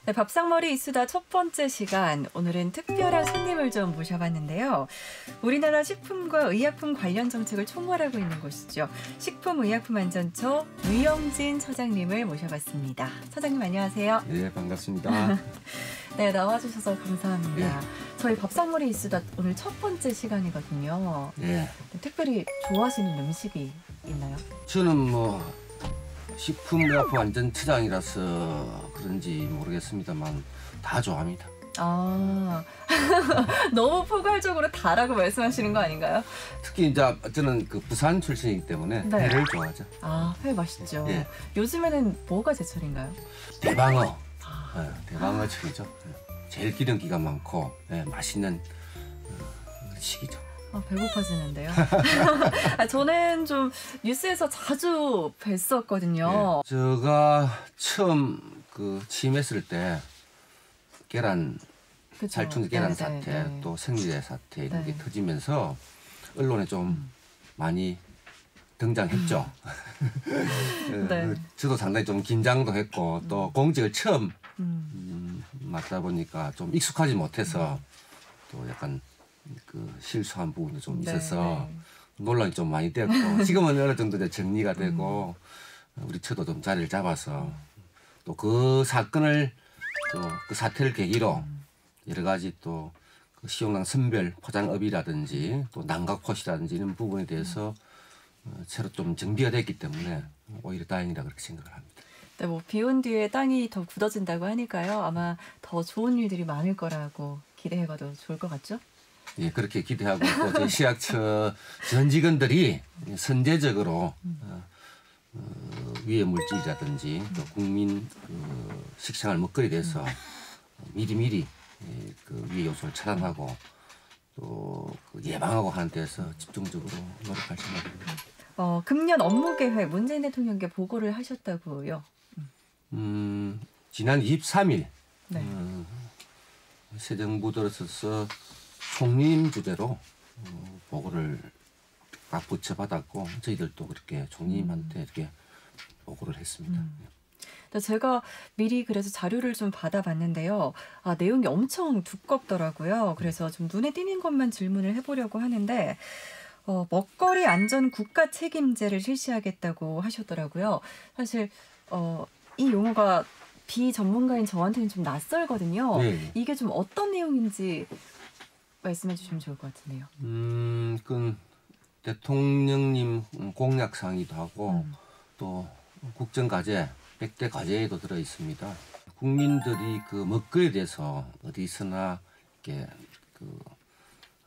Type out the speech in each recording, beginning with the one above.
네, 밥상머리 이수다 첫 번째 시간, 오늘은 특별한 손님을 좀 모셔봤는데요. 우리나라 식품과 의약품 관련 정책을 총괄하고 있는 곳이죠. 식품의약품안전처 유영진 처장님을 모셔봤습니다. 처장님 안녕하세요. 네, 반갑습니다. 네, 나와주셔서 감사합니다. 네. 저희 밥상머리 이수다 오늘 첫 번째 시간이거든요. 네. 특별히 좋아하시는 음식이 있나요? 저는 식품의약품안전처장이라서 그런지 모르겠습니다만 다 좋아합니다. 아, 너무 포괄적으로 다라고 말씀하시는 거 아닌가요? 특히 이제 저는 부산 출신이기 때문에 네. 회를 좋아하죠. 아, 회 맛있죠. 예. 요즘에는 뭐가 제철인가요? 대방어. 대방어철이죠. 제일 기름기가 많고 맛있는 시기죠. 배고파지는데요. 저는 좀 뉴스에서 자주 뵀었거든요. 제가 처음 취임했을 때 계란 그쵸? 살충제 계란 네, 사태, 네. 또 생리대 사태 이런 게 네. 터지면서 언론에 좀 많이 등장했죠. 네. 저도 상당히 좀 긴장도 했고 또 공직을 처음 맡다 보니까 좀 익숙하지 못해서 또 약간 실수한 부분도 좀 있어서 논란이 좀 많이 됐고 지금은 어느 정도 이제 정리가 되고 우리 처도 좀 자리를 잡아서 또 그 사건을 또 그 사태를 계기로 여러 가지 또 시용량 선별 포장업이라든지 또 난각포시라든지 이런 부분에 대해서 새로 좀 정비가 됐기 때문에 오히려 다행이라 그렇게 생각을 합니다. 네, 비온 뒤에 땅이 더 굳어진다고 하니까요. 아마 더 좋은 일들이 많을 거라고 기대해봐도 좋을 것 같죠? 예, 그렇게 기대하고 또 저희 시약처 전 직원들이 선제적으로 위해 물질이라든지 또 국민 식생활 먹거리에 대해서 미리미리 위해 요소를 차단하고 또 예방하고 하는 데서 집중적으로 노력할 생각입니다. 금년 업무 계획 문재인 대통령께 보고를 하셨다고요? 지난 23일 네. 새 정부 들어서서 총림 주제로 보고를 각 부처 받았고 저희들도 그렇게 총림한테 이렇게 보고를 했습니다. 제가 미리 그래서 자료를 좀 받아봤는데요. 내용이 엄청 두껍더라고요. 그래서 좀 눈에 띄는 것만 질문을 해보려고 하는데 먹거리 안전 국가 책임제를 실시하겠다고 하셨더라고요. 사실 이 용어가 비전문가인 저한테는 좀 낯설거든요. 네. 이게 좀 어떤 내용인지 말씀해 주시면 좋을 것 같은데요. 그 대통령님 공약사항이기도 하고 또 국정과제 100대 과제에도 들어 있습니다. 국민들이 먹거리에 대해서 어디서나 이렇게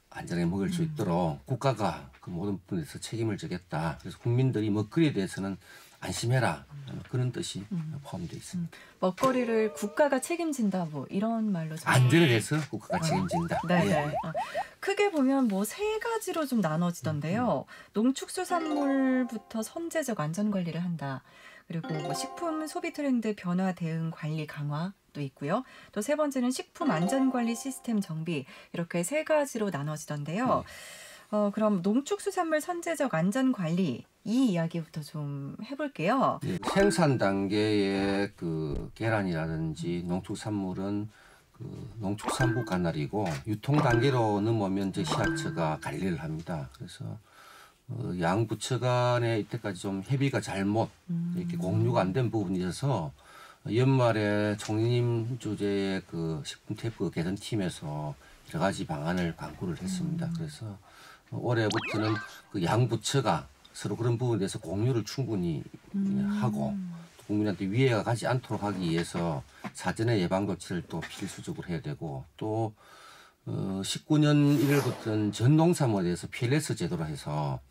안전하게 먹을 수 있도록 국가가 모든 부분에서 책임을 지겠다. 그래서 국민들이 먹거리에 대해서는 안심해라. 그런 뜻이 포함되어 있습니다. 먹거리를 국가가 책임진다, 이런 말로. 안전에 대해서 국가가 책임진다. 네. 예. 크게 보면 세 가지로 좀 나눠지던데요. 농축수산물부터 선제적 안전 관리를 한다. 그리고 식품 소비 트렌드 변화 대응 관리 강화도 있고요. 또 세 번째는 식품 안전 관리 시스템 정비. 이렇게 세 가지로 나눠지던데요. 그럼 농축수산물 선제적 안전 관리 이 이야기부터 좀 해볼게요. 예, 생산 단계의 계란이라든지 농축산물은 농축산부 관할이고 유통 단계로 넘어오면 시약처가 관리를 합니다. 그래서 양부처 간에 이때까지 좀 협의가 잘못 이렇게 공유가 안 된 부분이 있어서 연말에 총림 주재의 식품 테이프 개선팀에서 여러 가지 방안을 강구를 했습니다. 그래서 올해부터는 양부처가 서로 그런 부분에 대해서 공유를 충분히 하고 국민한테 위해가 가지 않도록 하기 위해서 사전에 예방 조치를 또 필수적으로 해야 되고 또 19년 1월부터는 전 농산물에 대해서 PLS 제도로 해서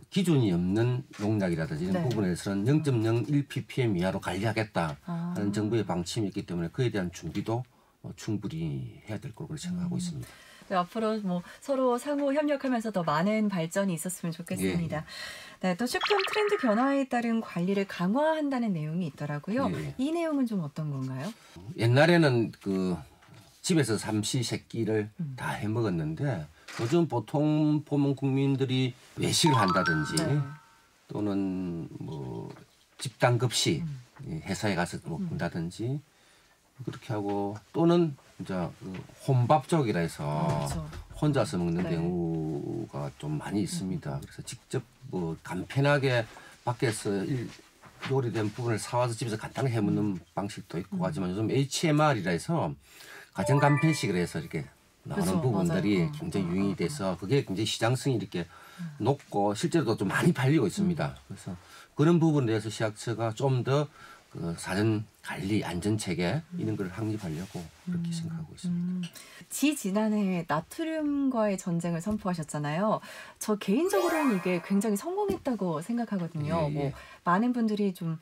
기준이 없는 농약이라든지 이런 부분에서는 0.01 ppm 이하로 관리하겠다 하는 정부의 방침이 있기 때문에 그에 대한 준비도 충분히 해야 될 거로 생각하고 있습니다. 네, 앞으로 서로 상호 협력하면서 더 많은 발전이 있었으면 좋겠습니다. 예. 네, 또 식품 트렌드 변화에 따른 관리를 강화한다는 내용이 있더라고요. 예. 이 내용은 좀 어떤 건가요? 옛날에는 집에서 삼시세끼를 다 해 먹었는데 요즘 보통 보면 국민들이 외식을 한다든지 또는 집단급식 회사에 가서 먹는다든지 그렇게 하고 또는 이제 그 혼밥 쪽이라 해서 그렇죠. 혼자서 먹는 네. 경우가 좀 많이 있습니다. 그래서 직접 뭐 간편하게 밖에서 요리된 부분을 사와서 집에서 간단하게 해먹는 방식도 있고 하지만 요즘 HMR이라 해서 가정 간편식이라 해서 이렇게 나오는 그렇죠. 부분들이 맞아요. 굉장히 유행이 돼서 그게 굉장히 시장성이 이렇게 높고 실제로도 좀 많이 팔리고 있습니다. 그래서 그런 부분에 대해서 시약처가 좀 더 그 사전 관리 안전 체계 이런 걸 확립하려고 그렇게 생각하고 있습니다. 지난해 나트륨과의 전쟁을 선포하셨잖아요. 저 개인적으로는 이게 굉장히 성공했다고 생각하거든요. 예, 예. 뭐 많은 분들이 좀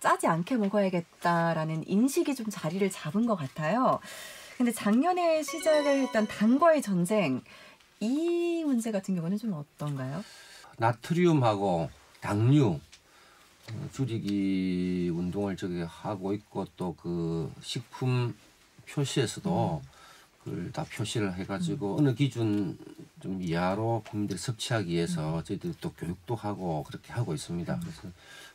짜지 않게 먹어야겠다라는 인식이 좀 자리를 잡은 것 같아요. 근데 작년에 시작을 했던 당과의 전쟁, 이 문제 같은 경우는 좀 어떤가요? 나트륨하고 당류 줄이기 운동을 저기 하고 있고 또 그 식품 표시에서도 그걸 다 표시를 해가지고 어느 기준 좀 이하로 국민들이 섭취하기 위해서 저희들이 또 교육도 하고 그렇게 하고 있습니다. 그래서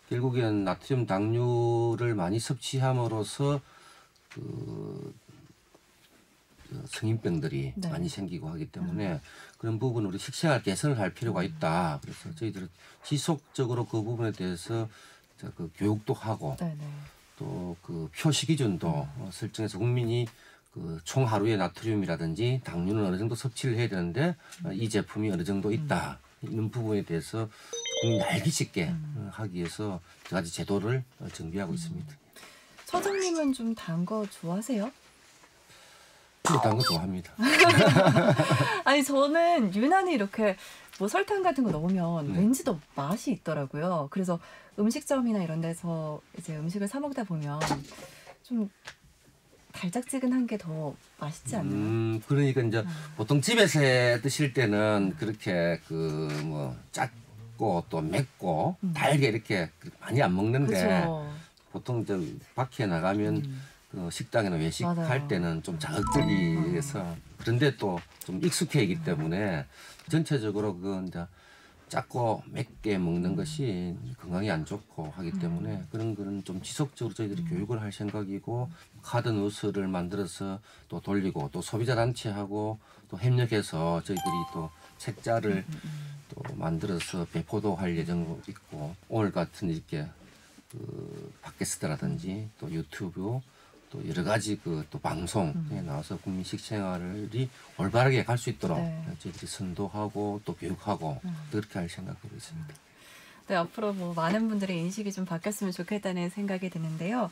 결국에는 나트륨 당류를 많이 섭취함으로써 그 성인병들이 네. 많이 생기고 하기 때문에 그런 부분을 우리 식생활 개선을 할 필요가 있다. 그래서 저희들은 지속적으로 그 부분에 대해서 그 교육도 하고 네네. 또 그 표시 기준도 설정해서 국민이 그 총 하루에 나트륨이라든지 당류는 어느 정도 섭취를 해야 되는데 이 제품이 어느 정도 있다. 이런 부분에 대해서 국민이 알기 쉽게 하기 위해서 여러 가지 제도를 정비하고 있습니다. 처장님은 좀 단 거 좋아하세요? 단 거 좋아합니다. 아니 저는 유난히 이렇게 뭐 설탕 같은 거 넣으면 네. 왠지 더 맛이 있더라고요. 그래서 음식점이나 이런 데서 이제 음식을 사 먹다 보면 좀 달짝지근한 게 더 맛있지 않나요? 그러니까 이제 보통 집에서 해 드실 때는 그렇게 그 뭐 짰고 또 맵고 달게 이렇게 많이 안 먹는데 그렇죠. 보통 이제 밖에 나가면 그 식당이나 외식할 맞아요. 때는 좀 자극적이해서 그런데 또 좀 익숙해이기 때문에 전체적으로 그 이제 작고 맵게 먹는 것이 건강에 안 좋고 하기 때문에 그런 거는 좀 지속적으로 저희들이 교육을 할 생각이고 카드 뉴스를 만들어서 또 돌리고 또 소비자 단체하고 또 협력해서 저희들이 또 책자를 또 만들어서 배포도 할 예정도 있고 오늘 같은 이렇게 그 팟캐스트라든지 또 유튜브 또 여러 가지 그 또 방송에 나와서 국민 식생활이 올바르게 갈 수 있도록 네. 저희들이 선도하고 또 교육하고 그렇게 할 생각으로 있습니다. 네, 앞으로 뭐 많은 분들의 인식이 좀 바뀌었으면 좋겠다는 생각이 드는데요.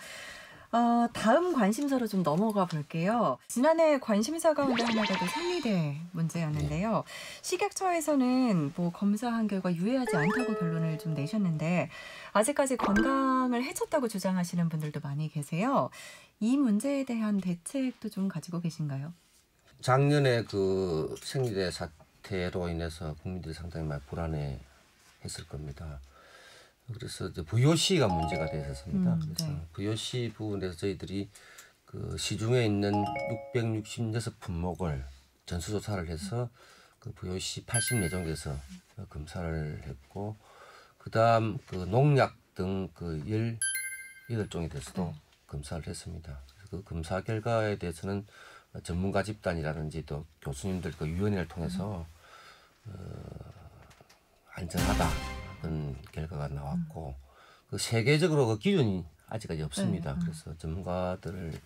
다음 관심사로 좀 넘어가 볼게요. 지난해 관심사 가운데 하나가 또 생리대 문제였는데요. 식약처에서는 뭐 검사한 결과 유해하지 않다고 결론을 좀 내셨는데 아직까지 건강을 해쳤다고 주장하시는 분들도 많이 계세요. 이 문제에 대한 대책도 좀 가지고 계신가요? 작년에 그 생리대 사태로 인해서 국민들이 상당히 많이 불안해했을 겁니다. 그래서 이제 VOC가 문제가 되었습니다. 그래서 네. VOC 부분에서 저희들이 그 시중에 있는 666 품목을 전수조사를 해서 그 VOC 80내종에서 검사를 했고, 그다음 그 농약 등 그 18종에 대해서도 검사를 했습니다. 그래서 그 검사 결과에 대해서는 전문가 집단이라든지 또 교수님들 그 위원회를 통해서 안전하다 그런 결과가 나왔고 그 세계적으로 그 기준이 아직까지 없습니다. 그래서 전문가들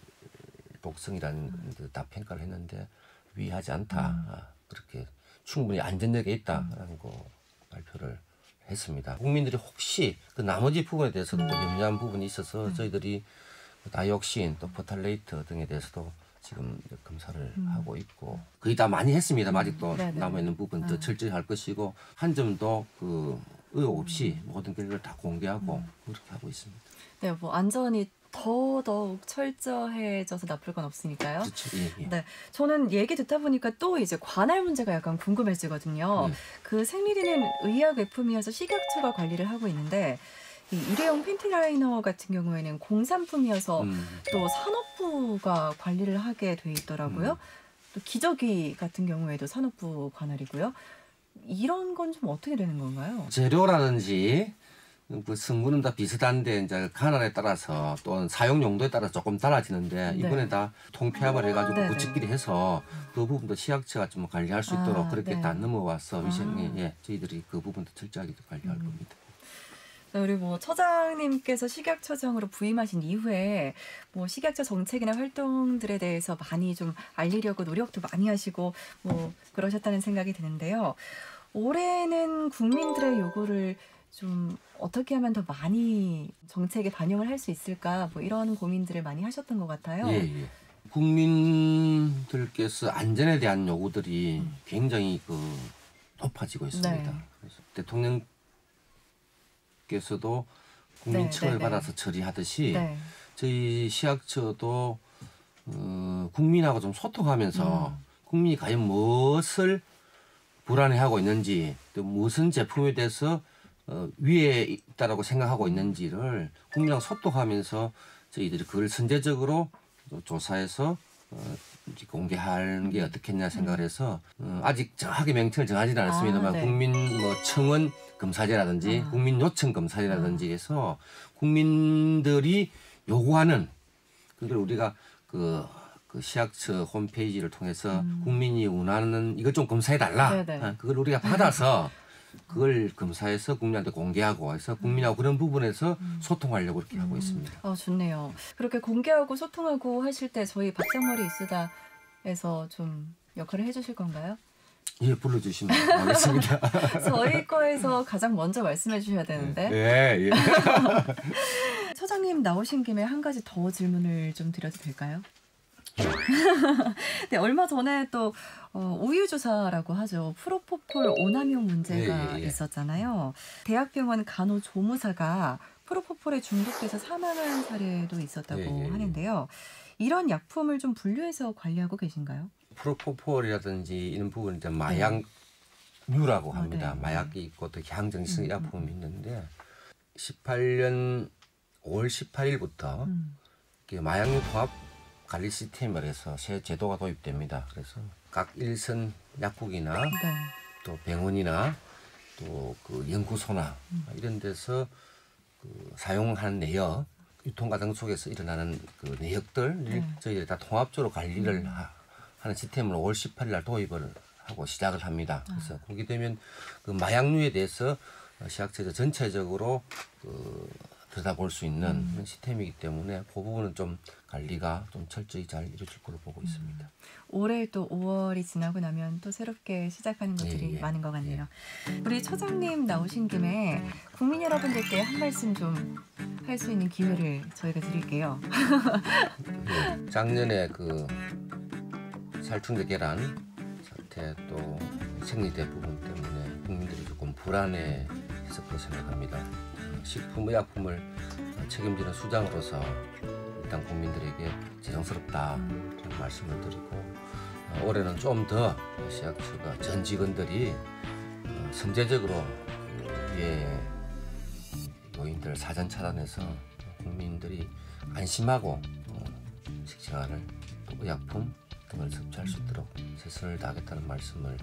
독성이라는 다 평가를 했는데 위하지 않다 그렇게 충분히 안전력에 있다라는 거 발표를 했습니다. 국민들이 혹시 그 나머지 부분에 대해서도 또 염려한 부분이 있어서 저희들이 다이옥신 또 포탈레이트 등에 대해서도 지금 검사를 하고 있고 거의 다 많이 했습니다. 아직도 네네. 남아있는 부분 더 철저히 할 것이고 한 점도 그 의혹 없이 모든 결과를 다 공개하고 그렇게 하고 있습니다. 네, 뭐 안전이 더더욱 철저해져서 나쁠 건 없으니까요. 그렇죠. 예, 예. 네, 저는 얘기 듣다 보니까 또 이제 관할 문제가 약간 궁금해지거든요. 그 생리대는 의약외품이어서 식약처가 관리를 하고 있는데 이 일회용 팬티 라이너 같은 경우에는 공산품이어서 또 산업부가 관리를 하게 돼 있더라고요. 또 기저귀 같은 경우에도 산업부 관할이고요. 이런 건 좀 어떻게 되는 건가요? 재료라든지 그 성분은 다 비슷한데 이제 간헐에 따라서 또는 사용 용도에 따라 조금 달라지는데 네. 이번에 다 통폐합을 해가지고 네네. 붙이기로 해서 그 부분도 시약처가 좀 관리할 수 있도록 그렇게 네. 다 넘어와서 위생에 예, 저희들이 그 부분도 철저하게 관리할 겁니다. 우리 뭐 처장님께서 식약처장으로 부임하신 이후에 뭐 식약처 정책이나 활동들에 대해서 많이 좀 알리려고 노력도 많이 하시고 뭐 그러셨다는 생각이 드는데요. 올해는 국민들의 요구를 좀 어떻게 하면 더 많이 정책에 반영을 할 수 있을까 뭐 이런 고민들을 많이 하셨던 것 같아요. 예, 예. 국민들께서 안전에 대한 요구들이 굉장히 높아지고 있습니다. 네. 그래서 대통령께서도 국민 네, 청을 네, 네. 받아서 처리하듯이 네. 저희 시약처도 국민하고 좀 소통하면서 국민이 과연 무엇을 불안해하고 있는지 또 무슨 제품에 대해서 위에 있다라고 생각하고 있는지를 국민하고 소통하면서 저희들이 그걸 선제적으로 조사해서 공개하는 게 어떻겠냐 생각을 해서 아직 정확하게 명칭을 정하지는 않았습니다만 네. 국민 청원 검사제라든지 국민 요청 검사제라든지 해서 국민들이 요구하는 그걸 우리가 그 시약처 홈페이지를 통해서 국민이 원하는 이것 좀 검사해달라. 네네. 그걸 우리가 받아서 그걸 검사해서 국민한테 공개하고 해서 국민하고 그런 부분에서 소통하려고 그렇게 하고 있습니다. 좋네요. 그렇게 공개하고 소통하고 하실 때 저희 밥상머리 이수다에서 좀 역할을 해주실 건가요? 예, 불러주시면 하겠습니다. 저희 거에서 가장 먼저 말씀해 주셔야 되는데. 예, 예. 처장님 나오신 김에 한 가지 더 질문을 좀 드려도 될까요? 네, 얼마 전에 또 우유주사라고 하죠. 프로포폴 오남용 문제가 예. 있었잖아요. 대학병원 간호조무사가 프로포폴에 중독돼서 사망한 사례도 있었다고 예. 하는데요. 이런 약품을 좀 분류해서 관리하고 계신가요? 프로포폴이라든지 이런 부분은 이제 마약류라고 합니다. 네. 마약이 있고 또 향정성 약품이 있는데 18년 5월 18일부터 마약류 통합 관리 시스템을 해서 새 제도가 도입됩니다. 그래서 각 일선 약국이나 네. 또 병원이나 또 그 연구소나 이런 데서 사용하는 내역, 유통 과정 속에서 일어나는 그 내역들을 저희들이 다 통합적으로 관리를 하는 시스템으로 5월 18일 날 도입을 하고 시작을 합니다. 그래서 그렇게 되면 그 마약류에 대해서 시약처에서 전체적으로 들여다볼 수 있는 그런 시스템이기 때문에 그 부분은 좀 관리가 좀 철저히 잘 이루어질 거로 보고 있습니다. 올해 또 5월이 지나고 나면 또 새롭게 시작하는 것들이 예. 많은 것 같네요. 우리 처장님 나오신 김에 국민 여러분들께 한 말씀 좀 할 수 있는 기회를 저희가 드릴게요. 작년에 그 살충제 계란 사태 또 생리대 부분 때문에 국민들이 조금 불안해했을 생각합니다. 식품의약품을 책임지는 수장으로서 일단 국민들에게 죄송스럽다 이런 말씀을 드리고 올해는 좀 더 시약처가 전 직원들이 선제적으로 위에 요인들 사전 차단해서 국민들이 안심하고 식생활을 또 의약품 등을 섭취할 수 있도록 최선을 다하겠다는 말씀을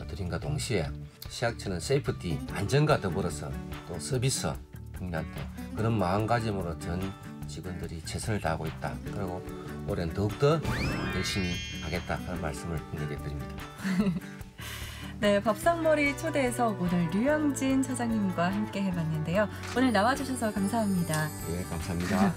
드림과 동시에 시약처는 세이프티, 안전과 더불어서 또 서비스 국민한테 그런 마음가짐으로 전 직원들이 최선을 다하고 있다. 그리고 올해는 더욱더 열심히 하겠다 하는 말씀을 분명히 드립니다. 네, 밥상머리 초대해서 오늘 류영진 처장님과 함께 해봤는데요. 오늘 나와주셔서 감사합니다. 예, 감사합니다.